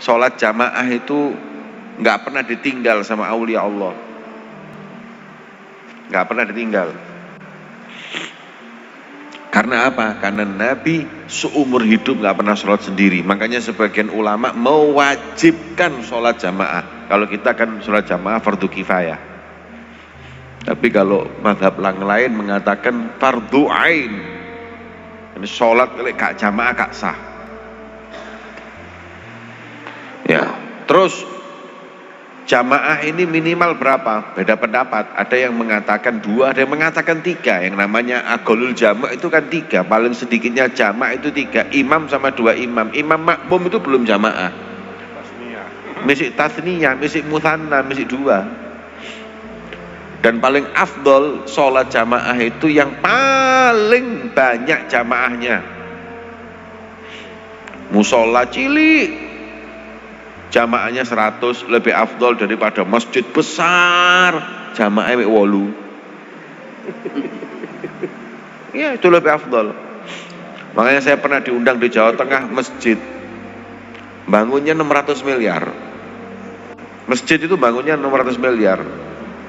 sholat jamaah itu nggak pernah ditinggal sama aulia Allah, nggak pernah ditinggal. Karena apa? Karena Nabi seumur hidup nggak pernah sholat sendiri. Makanya sebagian ulama mewajibkan sholat jamaah. Kalau kita kan sholat jamaah fardu kifayah. Tapi kalau mazhab yang lain mengatakan fardu ain. Ini sholat kalau gak jamaah gak sah. Ya, terus jamaah ini minimal berapa? Beda pendapat. Ada yang mengatakan 2, ada yang mengatakan 3. Yang namanya agolul jamak itu kan 3. Paling sedikitnya jamak itu 3. Imam sama 2 imam. Imam makmum itu belum jamaah. Mesti tasniyah, mesti mutsanna, mesti 2. Dan paling afdol sholat jamaah itu yang paling banyak jamaahnya. Musola cilik jamaahnya 100 lebih afdol daripada masjid besar jamaahnya 8. Ya itu lebih afdol. Makanya saya pernah diundang di Jawa Tengah, masjid bangunnya 600 miliar. Masjid itu bangunnya 600 miliar.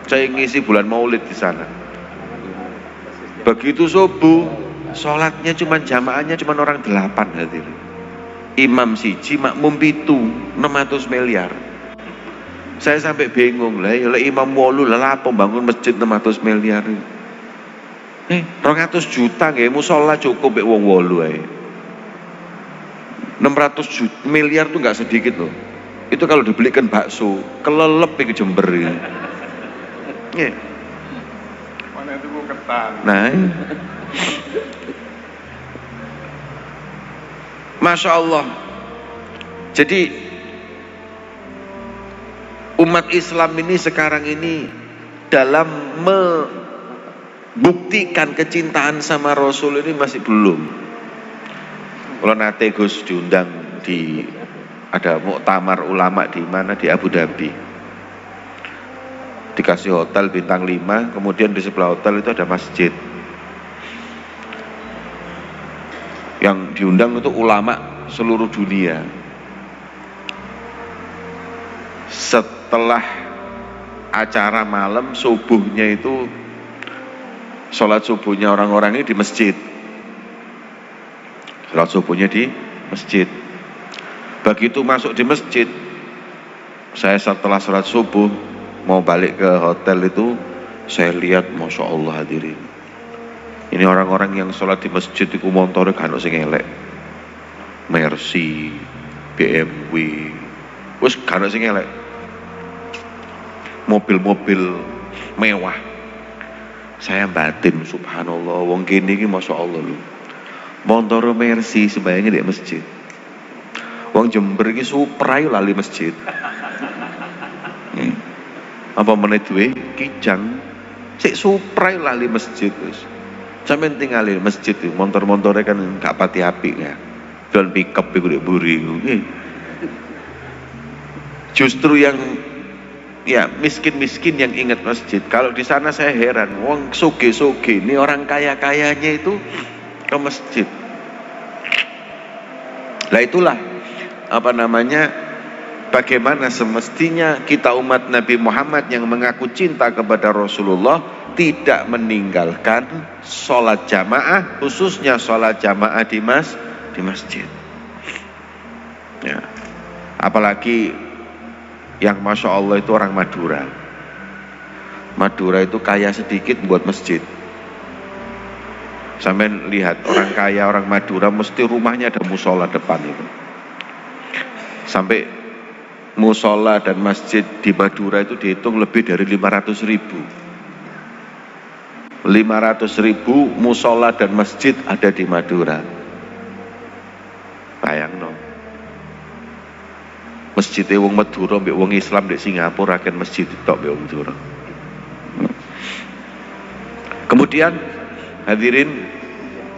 Saya ngisi bulan Maulid di sana. Begitu subuh, sholatnya jamaahnya cuma orang 8 hadirin. Imam siji, makmum 7, 600 miliar. Saya sampai bingung lah, ya imam 8 lah apa bangun masjid 600 miliar. 200 juta nggih musala cukup mek wong 8 ae. 600 miliar tuh nggak sedikit loh. Itu kalau dibelikan bakso, kelelep ke Jember ya. Mana itu ketan. Nah, Masya Allah. Jadi umat Islam ini sekarang ini dalam membuktikan kecintaan sama Rasul ini masih belum. Kalau nate Gus diundang di ada muktamar ulama di mana, di Abu Dhabi. Dikasih hotel bintang 5, kemudian di sebelah hotel itu ada masjid. Yang diundang itu ulama seluruh dunia. Setelah acara malam, subuhnya itu sholat subuhnya orang-orang ini di masjid. Sholat subuhnya di masjid. Begitu masuk di masjid, saya setelah sholat subuh mau balik ke hotel itu, saya lihat Masya Allah hadirin, ini orang-orang yang sholat di masjid itu motornya kan sing elek, Mercy, BMW, wis kan sing elek, mobil-mobil mewah. Saya batin subhanallah, wong kene iki Masya Allah lho, motor Mercy sembayangnya di masjid. Wong Jember iki Supra lali masjid. Apa meneh duwe kijang sik Supra lali masjid wis. Sampeyan tinggalin masjid itu, motor-motornya kan gak pati apik ya. Don pickup iku ndek mburi nggih. Justru yang ya miskin-miskin yang ingat masjid. Kalau di sana saya heran, wong sugih-sugih ini orang kaya-kayanya itu ke masjid. Lah itulah apa namanya, bagaimana semestinya kita umat Nabi Muhammad yang mengaku cinta kepada Rasulullah tidak meninggalkan sholat jamaah, khususnya sholat jamaah di masjid. Ya. Apalagi yang Masya Allah itu orang Madura. Madura itu kaya sedikit buat masjid. Sampai lihat orang kaya, orang Madura mesti rumahnya ada musola depan itu. Sampai musola dan masjid di Madura itu dihitung lebih dari 500.000. 500.000 musola dan masjid ada di Madura. Bayang no. Masjid wong Madura mbek wong Islam di Singapura akan masjid tok mbek wong Madura. Kemudian hadirin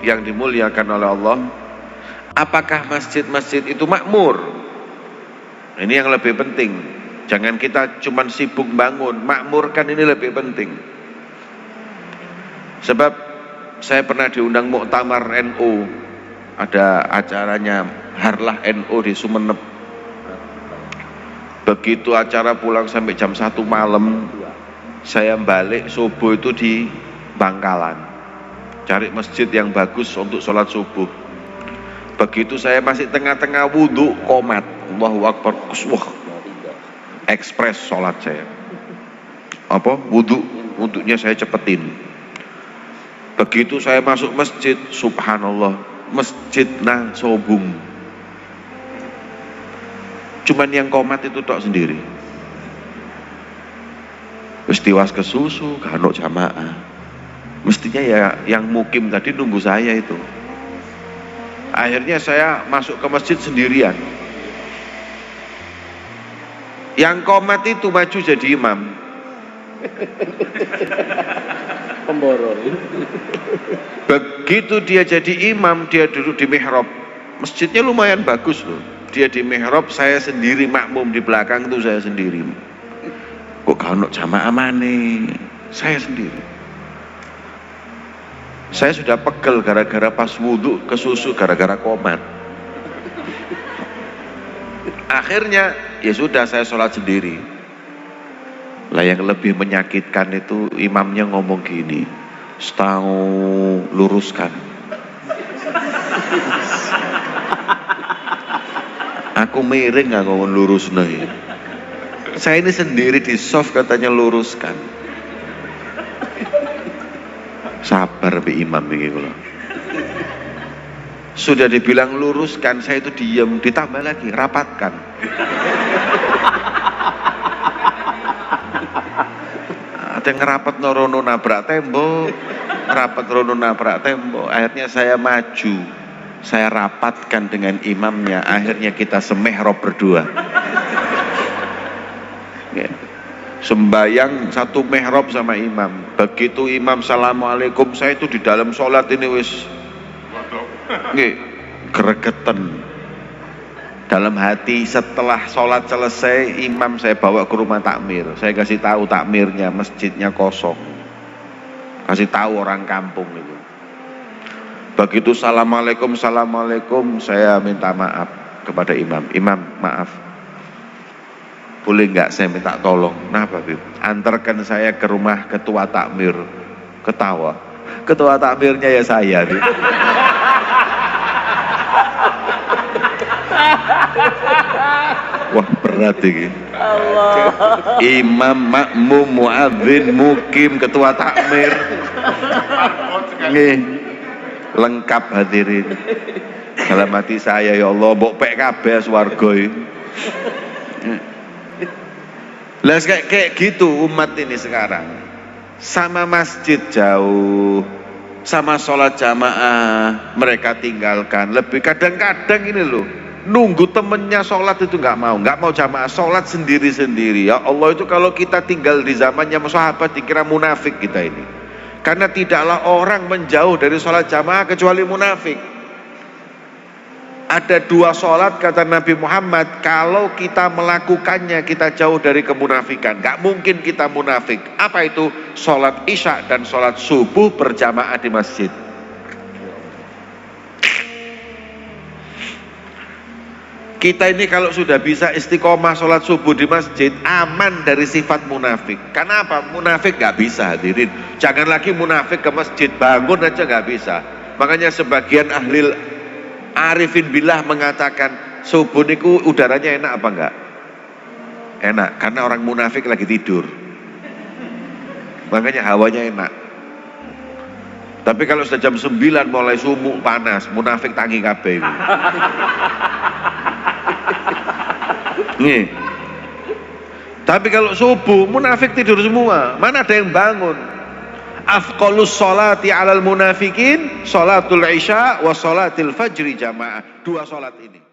yang dimuliakan oleh Allah, apakah masjid-masjid itu makmur? Ini yang lebih penting. Jangan kita cuman sibuk bangun, makmurkan ini lebih penting. Sebab saya pernah diundang muktamar NU, ada acaranya Harlah NU di Sumeneb. Begitu acara pulang sampai jam 1 malam, saya balik subuh itu di Bangkalan, cari masjid yang bagus untuk sholat subuh. Begitu saya masih tengah-tengah wudhu, qomat, Allahu Akbar, wah, ekspres sholat saya. Apa? Wudhunya saya cepetin. Begitu saya masuk masjid, subhanallah, masjid nang sobung. Cuman yang qomat itu tok sendiri. Wis tiwas kesusu, gak ono jamaah. Mestinya ya yang mukim tadi nunggu saya itu. Akhirnya saya masuk ke masjid sendirian. Yang qomat itu maju jadi imam. Pemboro. Begitu dia jadi imam, dia duduk di mihrab. Masjidnya lumayan bagus loh. Dia di mihrab, saya sendiri makmum, di belakang itu saya sendiri. Kok gak ono jamaah maneh? Saya sendiri. Saya sudah pegel gara-gara pas wudhu kesusu gara-gara qomat. Akhirnya ya sudah, saya sholat sendiri. Lah yang lebih menyakitkan itu imamnya ngomong gini, "Setau luruskan." Aku miring nggak ngomong lurus nih. Saya ini sendiri di soft katanya luruskan. Sabar bi imam begitu loh. Sudah dibilang luruskan, saya itu diam, ditambah lagi rapatkan. Ada yang ngerapat norono nabrak tembok, ngerapat rono nabrak tembok. Akhirnya saya maju, saya rapatkan dengan imamnya. Akhirnya kita semihrab berdua. Ya. Sembayang satu mihrab sama imam. Begitu imam assalamualaikum, saya itu di dalam sholat ini wis gregetan dalam hati. Setelah sholat selesai, imam saya bawa ke rumah takmir. Saya kasih tahu takmirnya, masjidnya kosong. Kasih tahu orang kampung itu. Begitu assalamualaikum, saya minta maaf kepada imam. Imam, maaf, boleh nggak saya minta tolong? Nah, Habib, antarkan saya ke rumah ketua takmir. Ketawa. Ketua takmirnya ya saya, Habib. Wah, berat ini. Allah. Imam, makmum, muadzin, mukim, ketua takmir. Nih, lengkap hadirin. Dalam hati saya, ya Allah, mbok pek kabeh swarga iki. Lah kayak gitu umat ini sekarang. Sama masjid jauh, sama sholat jamaah mereka tinggalkan. Lebih kadang-kadang ini loh, nunggu temennya sholat itu nggak mau jamaah, sholat sendiri-sendiri. Ya Allah, itu kalau kita tinggal di zamannya sahabat dikira munafik kita ini. Karena tidaklah orang menjauh dari sholat jamaah kecuali munafik. Ada dua sholat kata Nabi Muhammad, kalau kita melakukannya kita jauh dari kemunafikan. Gak mungkin kita munafik. Apa itu? Sholat isya dan sholat subuh berjamaah di masjid. Kita ini kalau sudah bisa istiqomah sholat subuh di masjid, aman dari sifat munafik. Karena apa? Munafik gak bisa, hadirin. Jangan lagi munafik ke masjid, bangun aja gak bisa. Makanya sebagian ahli arifin billah mengatakan subuh niku udaranya enak apa enggak? Enak, karena orang munafik lagi tidur. Makanya hawanya enak. Tapi kalau sudah jam 9 mulai sumuk panas, munafik tangi kabeh. Nih. Tapi kalau subuh munafik tidur semua, mana ada yang bangun? Afqalus sholati alal munafikin sholatul isya wa sholatil fajri jamaah. Dua sholat ini.